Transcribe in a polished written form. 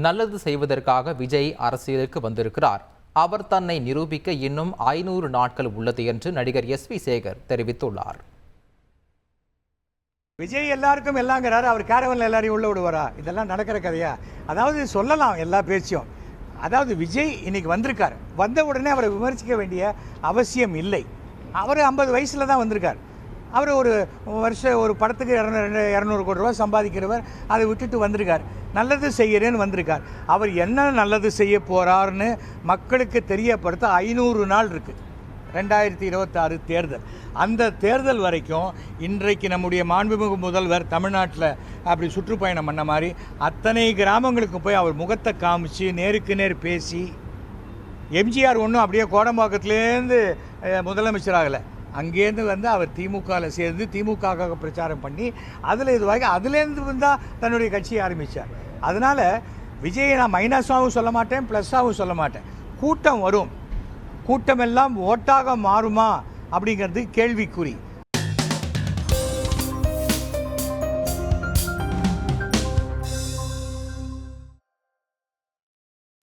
நல்லது செய்வதற்காக விஜய் அரசியலுக்கு வந்திருக்கிறார். அவர் தன்னை நிரூபிக்க இன்னும் 500 நாட்கள் உள்ளது என்று நடிகர் எஸ்.வி. சேகர் தெரிவித்துள்ளார். விஜய் எல்லாருக்கும் எல்லாங்கிறாரு, அவர் கேரவன்ல எல்லாரையும் உள்ள விடுவாரா? இதெல்லாம் நடக்கிற கதையா? அதாவது சொல்லலாம் எல்லா பேச்சும். அதாவது விஜய் இன்னைக்கு வந்திருக்கார், வந்த உடனே அவரை விமர்சிக்க வேண்டிய அவசியம் இல்லை. அவர் 50 வயசுல தான் வந்திருக்கார். அவர் ஒரு ஒரு படத்துக்கு 200 கோடி ரூபா சம்பாதிக்கிறவர், அதை விட்டுட்டு வந்திருக்கார். நல்லது செய்கிறேன்னு வந்திருக்கார். அவர் என்ன நல்லது செய்ய போகிறார்னு மக்களுக்கு தெரியப்படுத்த 500 நாள் இருக்குது. 2026 தேர்தல். அந்த தேர்தல் வரைக்கும் இன்றைக்கு நம்முடைய மாண்புமிகு முதல்வர் தமிழ்நாட்டில் அப்படி சுற்றுப்பயணம் பண்ண மாதிரி அத்தனை கிராமங்களுக்கு போய் அவர் முகத்தை காமிச்சு நேருக்கு நேர் பேசி, எம்ஜிஆர் ஒன்றும் அப்படியே கோடம்பாக்கத்துலேருந்து முதலமைச்சர் ஆகலை, அங்கேருந்து வந்து அவர் திமுகவில் சேர்ந்து திமுகவுக்காக பிரச்சாரம் பண்ணி அதுலேருந்து வந்தால் தன்னுடைய கட்சியை ஆரம்பித்தார். அதனால் விஜயை நான் மைனஸாகவும் சொல்ல மாட்டேன், ப்ளஸ்ஸாகவும் சொல்ல மாட்டேன். கூட்டம் வரும், கூட்டமெல்லாம் ஓட்டாக மாறுமா அப்படிங்கிறது கேள்விக்குறி.